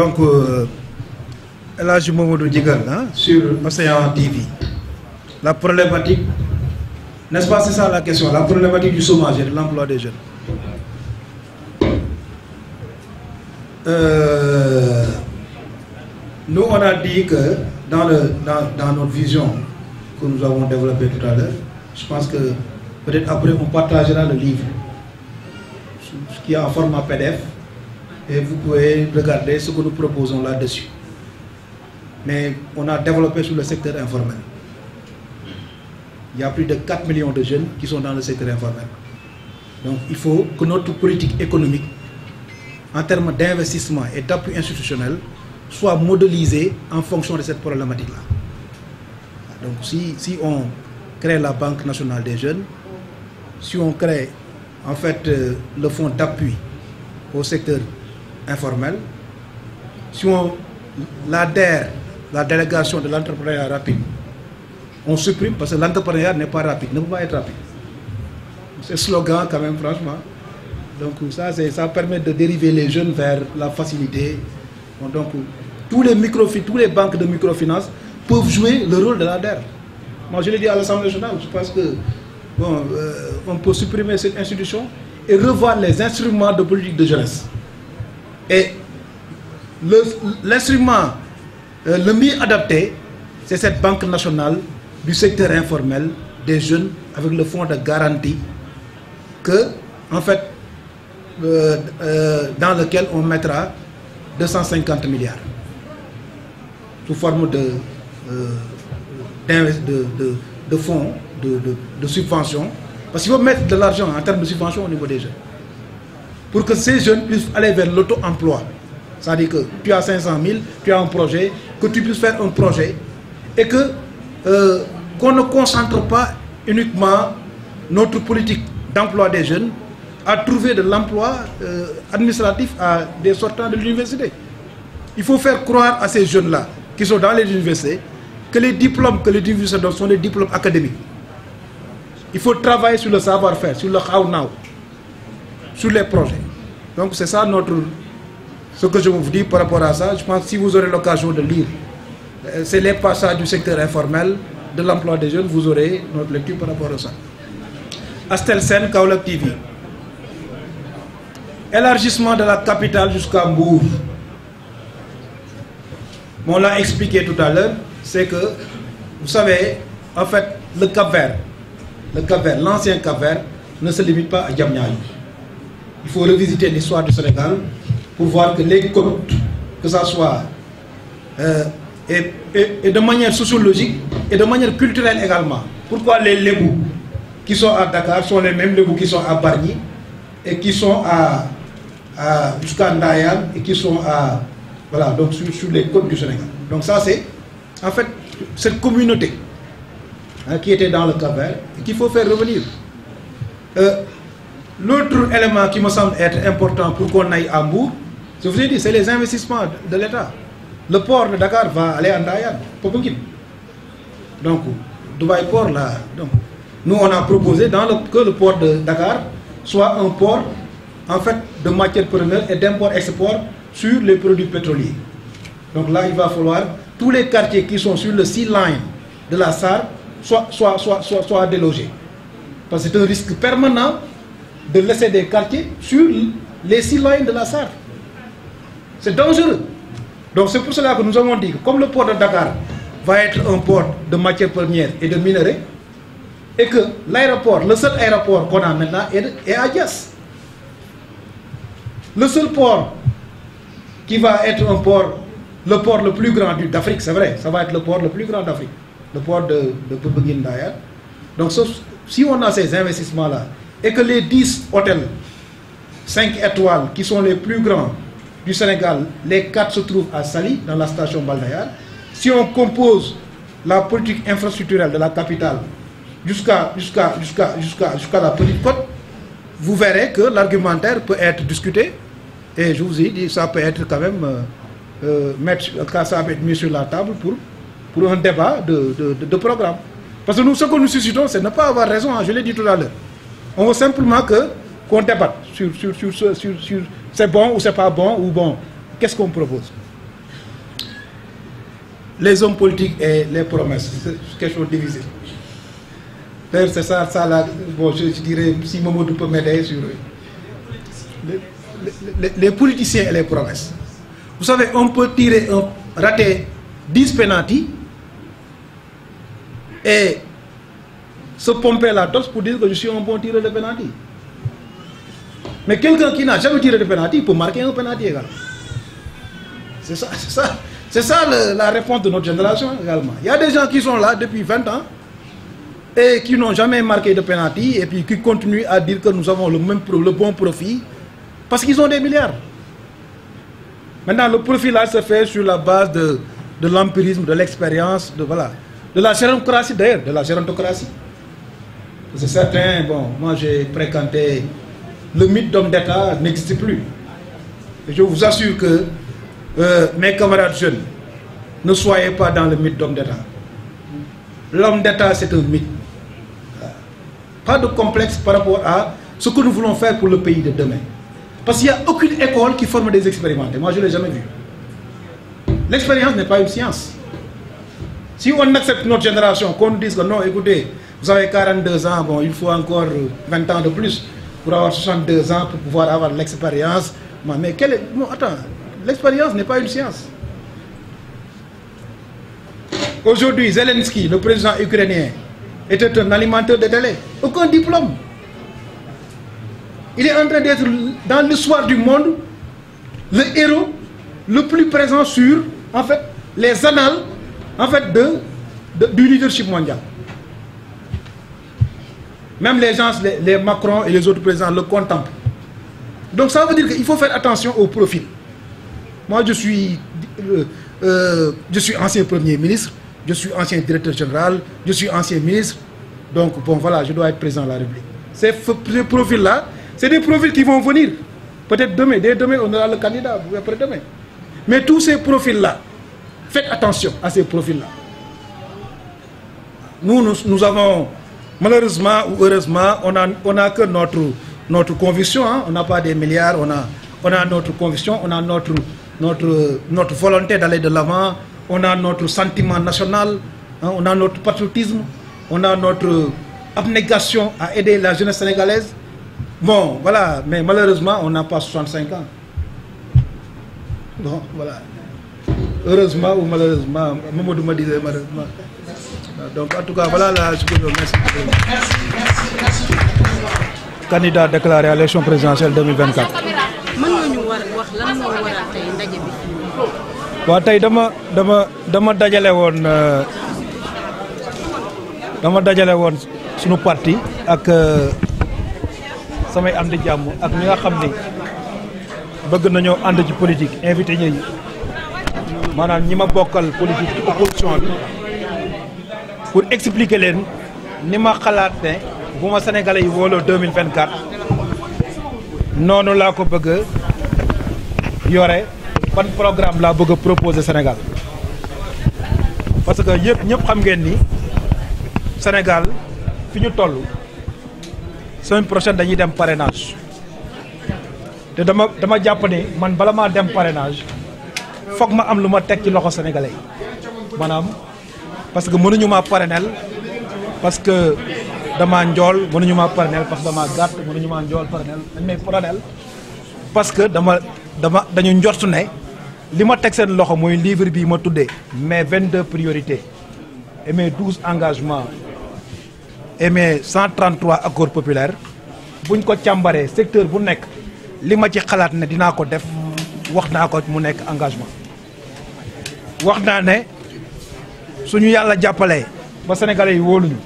Donc, là, je me dis sur Océan TV. La problématique, n'est-ce pas, c'est ça la question, la problématique du chômage et de l'emploi des jeunes. Nous, on a dit que dans notre vision que nous avons développée tout à l'heure, je pense que peut-être après on partagera le livre, ce qui est en format PDF, et vous pouvez regarder ce que nous proposons là-dessus. Mais on a développé sur le secteur informel. Il y a plus de 4 millions de jeunes qui sont dans le secteur informel. Donc il faut que notre politique économique, en termes d'investissement et d'appui institutionnel, soit modélisée en fonction de cette problématique-là. Donc si on crée la Banque nationale des jeunes, si on crée en fait le fonds d'appui au secteur informel, si on l'adhère, la délégation de l'entrepreneuriat rapide, on supprime parce que l'entrepreneuriat n'est pas rapide, ne peut pas être rapide. C'est slogan quand même, franchement. Donc ça permet de dériver les jeunes vers la facilité. Donc tous les banques de microfinance peuvent jouer le rôle de l'ADER. Moi je l'ai dit à l'Assemblée nationale, je pense que on peut supprimer cette institution et revoir les instruments de politique de jeunesse. Et l'instrument le mieux adapté, c'est cette banque nationale du secteur informel des jeunes avec le fonds de garantie en fait, dans lequel on mettra 250 milliards sous forme de fonds, de subventions. Parce qu'il faut mettre de l'argent en termes de subventions au niveau des jeunes. Pour que ces jeunes puissent aller vers l'auto-emploi. C'est-à-dire que tu as 500 000, tu as un projet, que tu puisses faire un projet et qu'on ne concentre pas uniquement notre politique d'emploi des jeunes à trouver de l'emploi administratif à des sortants de l'université. Il faut faire croire à ces jeunes-là qui sont dans les universités que les diplômes que les universités donnent sont des diplômes académiques. Il faut travailler sur le savoir-faire, sur le how-now, sur les projets. Donc c'est ça ce que je vous dis par rapport à ça. Je pense que si vous aurez l'occasion de lire, c'est les passages du secteur informel, de l'emploi des jeunes, vous aurez notre lecture par rapport à ça. Astel Sen, Kaolack TV. Élargissement de la capitale jusqu'à Mbour. On l'a expliqué tout à l'heure, c'est que, vous savez, en fait, le Cap-Vert, l'ancien Cap-Vert, ne se limite pas à Diamniadio. Il faut revisiter l'histoire du Sénégal pour voir que les côtes, que ça soit, et de manière sociologique et de manière culturelle également. Pourquoi les Lébous qui sont à Dakar sont les mêmes Lébous qui sont à Bargny et qui sont jusqu'à Ndayane et qui sont voilà, donc sur les côtes du Sénégal. Donc ça c'est en fait cette communauté qui était dans le Cap-Vert et qu'il faut faire revenir. L'autre élément qui me semble être important pour qu'on aille à Mbour, je vous ai dit, c'est les investissements de l'État. Le port de Dakar va aller à Ndayane, Popenguine. Donc, Dubaï Port, là, donc, nous on a proposé que le port de Dakar soit un port en fait de matières premières et d'import-export sur les produits pétroliers. Donc là, il va falloir tous les quartiers qui sont sur le sea line de la SAR soient délogés. Parce que c'est un risque permanent de laisser des quartiers sur les sea lines de la SAR. C'est dangereux. Donc c'est pour cela que nous avons dit que comme le port de Dakar va être un port de matières premières et de minerais, et que l'aéroport, le seul aéroport qu'on a maintenant est à Diass. Le seul port qui va être le port le plus grand d'Afrique, c'est vrai, ça va être le port le plus grand d'Afrique, le port de Popenguine Ndayane. Donc si on a ces investissements-là, et que les 10 hôtels 5 étoiles qui sont les plus grands du Sénégal, les 4 se trouvent à Saly, dans la station Balnéaire. Si on compose la politique infrastructurelle de la capitale jusqu'à la petite côte, vous verrez que l'argumentaire peut être discuté. Et je vous ai dit, ça peut être quand même ça peut être mis sur la table pour un débat de programme. Parce que nous, ce que nous suscitons, c'est ne pas avoir raison, hein, je l'ai dit tout à l'heure. On veut simplement qu'on débatte sur c'est bon ou c'est pas bon, ou bon, qu'est-ce qu'on propose. les hommes politiques et les promesses, c'est quelque chose de difficile. D'ailleurs, c'est ça là, bon, je dirais, si Mamadou peut m'aider sur les politiciens et les promesses. Vous savez, on peut rater 10 pénaltys et se pomper la torse pour dire que je suis un bon tireur de pénalty. Mais quelqu'un qui n'a jamais tiré de pénalty peut marquer un pénalty également. C'est ça la réponse de notre génération également. Il y a des gens qui sont là depuis 20 ans et qui n'ont jamais marqué de pénalty et puis qui continuent à dire que nous avons le bon profit parce qu'ils ont des milliards. Maintenant, le profil là se fait sur la base de l'empirisme, de l'expérience, de la gérontocratie d'ailleurs, de la gérontocratie. C'est certain, bon, moi j'ai fréquenté, le mythe d'homme d'État n'existe plus. Et je vous assure que mes camarades jeunes, ne soyez pas dans le mythe d'homme d'État. L'homme d'État, c'est un mythe. Pas de complexe par rapport à ce que nous voulons faire pour le pays de demain. Parce qu'il n'y a aucune école qui forme des expérimentés. Moi, je ne l'ai jamais vu. L'expérience n'est pas une science. Si on accepte notre génération, qu'on nous dise que non, écoutez, vous avez 42 ans, bon, il faut encore 20 ans de plus pour avoir 62 ans, pour pouvoir avoir l'expérience. Mais quelle est... Non, attends, l'expérience n'est pas une science. Aujourd'hui, Zelensky, le président ukrainien, était un alimentaire de télé. Aucun diplôme. Il est en train d'être, dans l'histoire du monde, le héros le plus présent sur, en fait, les annales, en fait, du leadership mondial. Même les gens, les Macron et les autres présidents le contemplent. Donc ça veut dire qu'il faut faire attention au profil. Moi, je suis ancien Premier ministre, je suis ancien directeur général, je suis ancien ministre. Donc, bon, voilà, je dois être président de la République. Ces profils-là, c'est des profils qui vont venir. Peut-être demain, dès demain, on aura le candidat, ou après-demain. Mais tous ces profils-là, faites attention à ces profils-là. Nous avons, malheureusement ou heureusement, on a que notre conviction. Hein? On n'a pas des milliards, on a notre conviction, on a notre volonté d'aller de l'avant, on a notre sentiment national, hein? On a notre patriotisme, on a notre abnégation à aider la jeunesse sénégalaise. Bon, voilà, mais malheureusement, on n'a pas 65 ans. Bon, voilà. Heureusement ou malheureusement, Mamadou me disait malheureusement. Donc, en tout cas, voilà la merci. Candidat déclaré à l'élection présidentielle 2024. waaw tey dama dajale woon sunu parti ak samay am di jàmm ak ñi nga xam ni bëgg nañoo ànd ci politique invité ñi maanaam ñi ma bokkal politique ci opposition bi pour expliquer leen ni ma xalaat ne bu ma sénégalais yi wóoloo 2024 noonu laa ko bëgg yore ban programme laa bëgg a proposer Sénégal parce que ñëpp xam ngeen ni Sénégal fi ñu toll semaine prochaine dañuy dem parrainage te dama jàpp ne man bala maa dem parrainage foog ma am lu ma teg ci loxo sénégalais yi maanaam parce que mënuñu maa parrainel parce que damaa njool mënuñu maa parrainel parce que damaa gàtt mënuñu maa njool parrainel dañ may parrainel parce que dañu njortu ne li ma teg seen loxo mooy livre bi ma tuddee mes 22 priorités et mes 12 engagements et mes 133 accords populaires buñ ko càmbaree secteur bu nekk li ma ci xalaat ne dinaa ko def wax naa ko mu nekk engagement wax naa ne suñu yàlla jàppalee ba sénégalais yi wóoluñu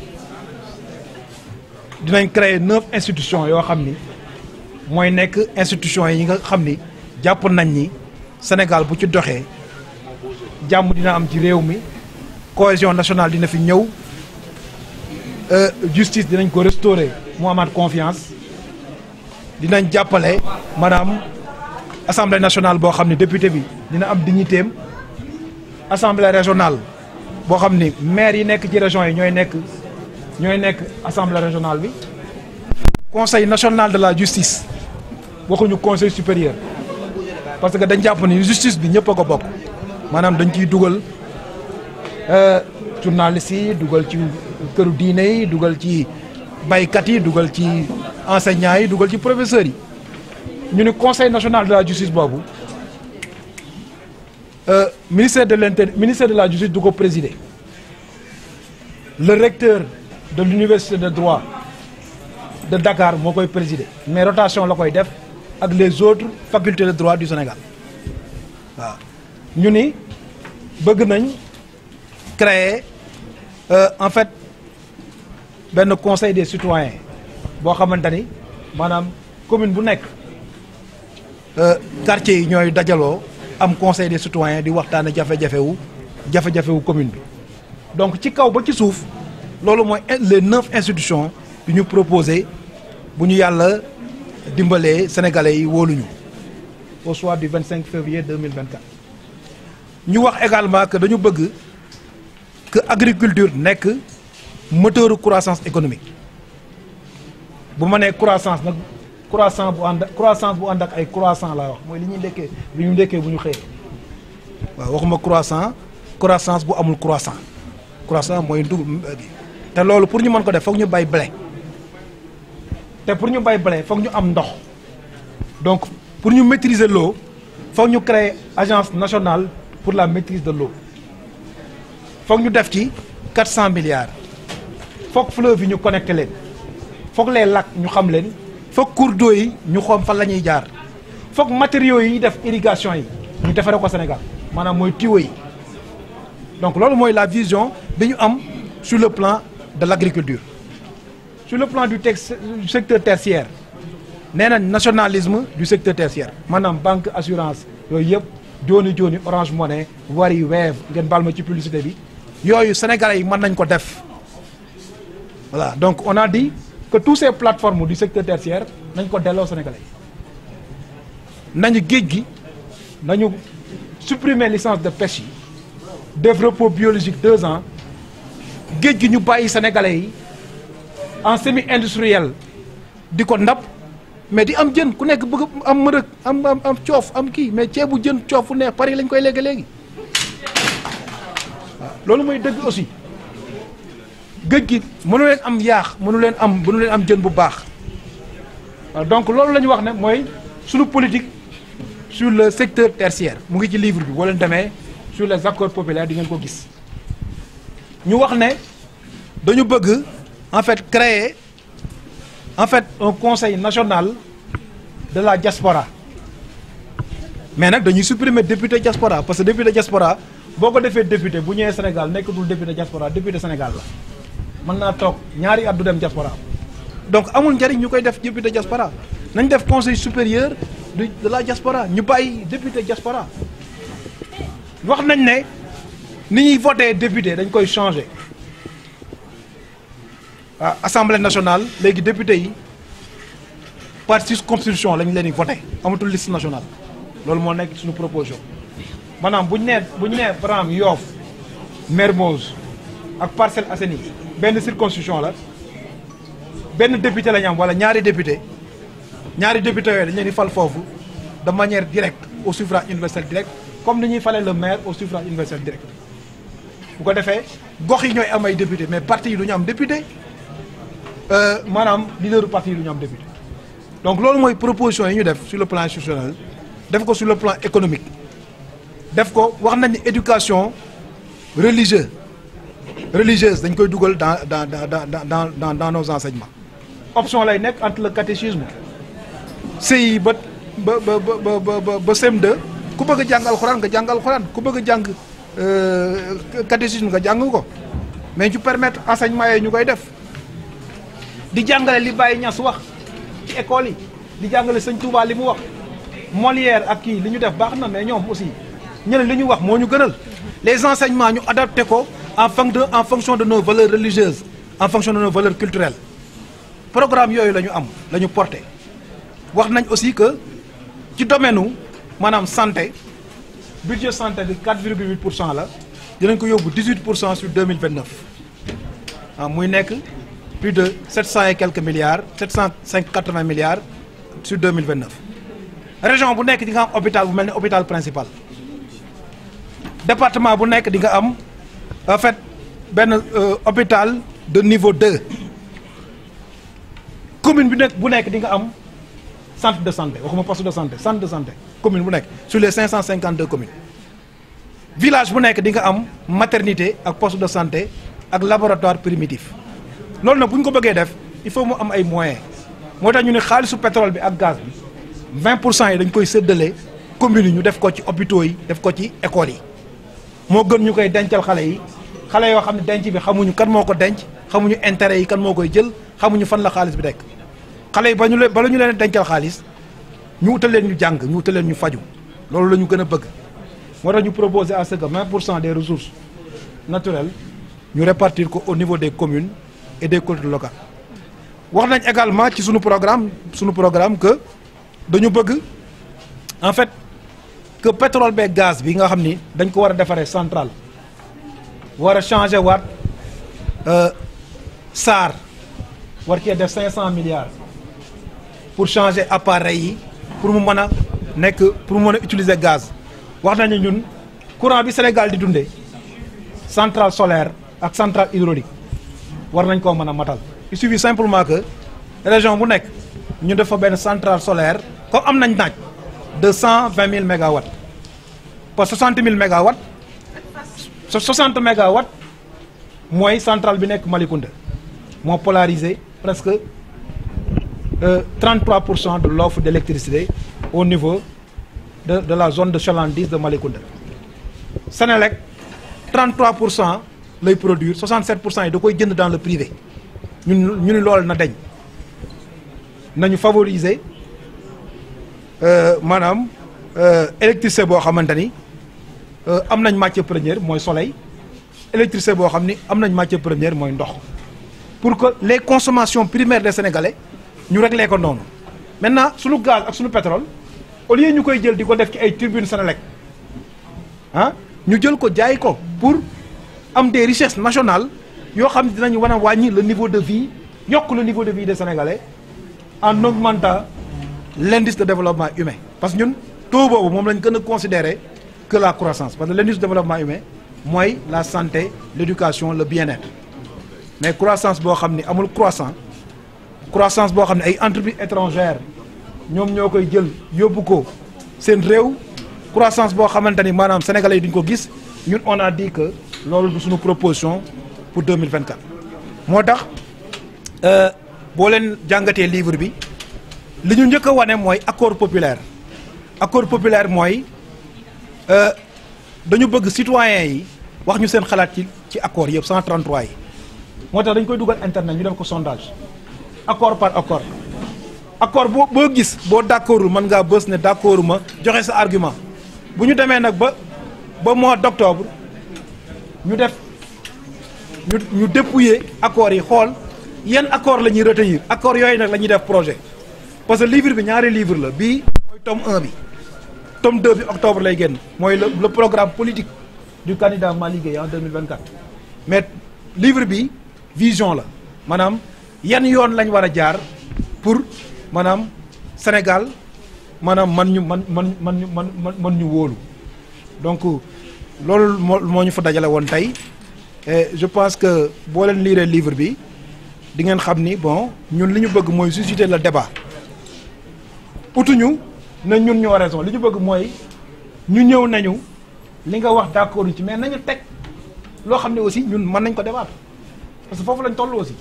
dinañ créer 9 institutions yoo xam ni mooy nekk institutions yi nga xam ni jàpp nañ ni Sénégal bu ci doxee jàmm dina am ci réew mi cohésion nationale dina fi ñëw justice dinañ ko restaurer mu amaat confiance dinañ jàppale maanaam assemblée nationale boo xam ne député bi dina am dignitéem assemblée régionale boo xam ni maire yi nekk ci région yi ñooy nekk assemblée régionale bi conseil national de la justice waxuñu conseil supérieur parce que dañ jàpp ni justice bi ñëpp a ko bokk maanaam dañ ciy dugal journalistes yi dugal ci këru diine yi dugal ci baykat yi dugal ci enseignants yi dugal ci professeurs yi ñu ne conseil national de la justice boobu ministère de la justice du ko présider le recteur de l'université de droit de Dakar moo koy présider mais rotation la koy def ak les autres facultés de droit du Sénégal waaw ñu ni bëgg nañ créer en fait benn conseil des citoyens boo xamante ni maanaam commune bu nekk quartier yi ñooy dajaloo am conseil des citoyens di waxtaane jafe-jafe wu commune bi donc ci kaw ba ci suuf loolu mooy les 9 institutions yu ñu proposé bu ñu yàlla dimbalee sénégalais yi wóoluñu au soir du 25 février 2024 ñu wax également que dañu bëgg que agriculture nekk moteur croissance économique bu ma nee croissance nag croissance bu ànd ak ay croissant laa wax mooy li ñu ndekkee bu ñu xëyee waaw waxuma croissance bu amul croissant mooy dugub te loolu pour ñu mën ko def foog ñu bay blé te pour ñu bay blé foog ñu am ndox donc pour ñu maîtriser l'eau foog ñu créer agence nationale pour la maîtrise de l'eau foog ñu def ci 400 milliards foog fleuve yi ñu connecté leen foog les lacs ñu xam leen foog cours d'eau yi ñu xam fan la ñuy jaar foog matériaux yi def irrigation yi ñu defaree ko Sénégal maanaam mooy tuyaux yi donc loolu mooy la vision bi ñu am sur le plan de l'agriculture sur le plan du secteur tertiaire nee na nationalisme du secteur tertiaire maanaam banque assurance yooyu yëpp jooni Orange Money Wari Wave ngeen baal ma ci publicité bi yooyu sénégalais yi mën nañ ko def voilà donc on a dit que toutes ces plateformes du secteur tertiaire nañ ko delloo sénégalais yi nañu géej gi nañu supprimer licence de pêche yi def repos biologique 2 ans géej gi ñu bàyyi sénégalais yi en semi industriel di ko ndap mais di am jën ku nekk bëgg am mërëg am coof am kii mais ceebu jën coof fu neex Paris lañ koy léegi waaw loolu mooy dëgg aussi géej gi mënu leen am yaax mënu leen am jën bu baax donc loolu la ñu wax ne mooy suñu politique sur le secteur tertiaire mu ngi ci livre bi boo leen demee sur les accords populaires di ngeen ko gis ñu wax ne dañu bëgg en fait créer un conseil national de la diaspora mais nag dañuy supprimer député diaspora parce que député diaspora boo ko defee député bu ñëwee Sénégal nekkatul député diaspora député Sénégal la mën naa toog ñaari at du dem diaspora donc amul njariñ ñu koy def député diaspora nañ def conseil supérieur de la diaspora ñu bàyyi député diaspora wax nañ ne ni ñuy voté député dañ koy changer assemblée nationale léegi député yi par circonscription lañ leen di voté amatul liste nationale loolu moo nekk suñu proposition maanaam bu ñu nee par exemple Yoff Mermoz ak Parcelles Assainies benn circonscription la benn député la ñu am wala ñaari député yooyu dañ leen di fal foofu de manière directe au suffrage universel direct comme ni ñuy falee le maire au suffrage universel direct bu ko defee gox yi ñooy am ay député mais parti yi du ñu am député maanaam leaderu parti yi du ñu am député donc loolu mooy proposition yi ñu def sur le plan institutionnel def ko sur le plan économique def ko wax nañ ni éducation religieuse dañ koy dugal dans nos enseignements option lay nekk entre le catéchisme CI ba CM2 ku bëgg a jàng alxuraan nga jàng alxuraan ku bëgg a jàng catéchisme nga jàng ko mais ñu permettre enseignement yi ñu koy def di jàngale li Baye Niass wax ci école yi di jàngale Sëñ Touba li mu wax Molière ak kii li ñu def baax na mais ñoom aussi ñeneen li ñu wax moo ñu gënal les enseignements ñu adapté ko en fonction de nos valeurs religieuses en fonction de nos valeurs culturelles programme yooyu la ñu am la ñu porté wax nañ aussi que ci domaine u maanaam santé budget santé bi 4,8% la dinañ ko yóbbu 18% sur 2029 muy nekk plus de 700 et quelques milliards 780 milliards sur 2029 région bu nekk di nga am hôpital bu mel ni hôpital principal département bu nekk di nga am en fait benn hôpital de niveau 2 commune bu nekk di nga am centre de santé waxuma poste de santé centre de santé commune bu nekk sur les 552 communes village bu nekk di nga am maternité ak poste de santé ak laboratoire primitif loolu nag bu ñu ko bëggee def il faut mu am ay moyens moo tax ñu ne xaalisu pétrole bi ak gaz bi 20% yi dañ koy séddale communes yi ñu def ko ci hôpitaux yi def ko ci écoles yi moo gën ñu koy dencal xale yi xale yoo xam ne denc bi xamuñu kan moo ko denc xamuñu intérêt yi kan moo koy jël xamuñu fan la xaalis bi nekk xale yi bala ñu leen dencal xaalis ñu utal leen ñu jàng ñu utal leen ñu faju loolu la ñu gën a bëgg moo tax ñu proposer à ce que 20% des ressources naturelles ñu répartir ko au niveau des communes et des collectivités locales wax nañ également ci sunu programme que dañu bëgg en fait que pétrole beeg gaz bi nga xam ni dañ ko war a defaree centrale war a changer waat SAR war cee def 500 milliards pour changer appareil yi pour mu mën a nekk pour mu mën a utiliser gaz wax nañu ñun courant bi Sénégal di dundee centrale solaire ak centrale hydraulique war nañ koo mën a matal il suffit simplement que région bu nekk ñu def fa benn centrale solaire comme am nañ naaj de 120 000 mégawatts pour 60 000 mégawatts 60 mégawatts mooy centrale bi nekk Malicounda moo polarisé presque 33% de l'offre d'électricité au niveau de la zone de chalandise de Malicounda. Sénélec 33% lay produire 67% yi da koy jënd dans le privé ñu ni loolu na dañ nañu favoriser maanaam électricité boo xamante ni am nañ matière première mooy soleil électricité boo xam ni am nañ matière première mooy ndox pour que les consommations primaires des Sénégalais ñu réglé ko noonu maintenant suñu gaz ak suñu pétrole au lieu ñu koy jël di ko def ci ay turbines Sénélec ah ñu jël ko jaay ko pour am des richesses nationales yoo xam ne dinañu war a wàññi le niveau de vie yokk le niveau de vie des Sénégalais en augmentant l'indice de développement humain parce que ñun taux boobu moom lañ gën a considérer que la croissance parce que l'indice de développement humain mooy la santé l'éducation le bien-être mais croissance boo xam ni amul croissance boo xam ne ay entreprises étrangères ñoom ñoo koy jël yóbbu ko seen réew croissance boo xamante ni maanaam sénégalais yi duñ ko gis ñun on a dit que loolu du suñu proposition pour 2024 moo tax boo leen jàngatee livre bi li ñu njëkk a wane mooy accord populaire mooy dañu bëgg citoyens yi wax ñu seen xalaat ci accord yëpp 133 yi moo tax dañ koy dugal internet ñu def ko sondage accord par accord boo gis boo d'accordul mën ngaa bës ne d'accorduma joxe sa argument bu ñu demee nag ba mois d'octobre ñu def ñu dépouiller accords yi xool yan accord la ñuy retenir accords yooyu nag la ñuy def projet parce que livre bi ñaari livre la bii mooy tome 1 bi tome 2 bi octobre lay génn mooy le programme politique du candidat Malick Gueye en 2024 mais livre bi vision la maanaam yan yoon lañ war a jaar pour maanaam Sénégal maanaam man ñu wóolu donc loolu moo ñu fa dajale woon tey et je pense que boo leen lire livre bi di ngeen xam ni bon ñun li ñu bëgg mooy susciter le débat utuñu na ñun ñoo raison li ñu bëgg mooy ñu ñëw nañu li nga wax d'accord ci mais nañu teg loo xam ne aussi ñun mën nañ ko débattre parce que foofu lañ toll aussi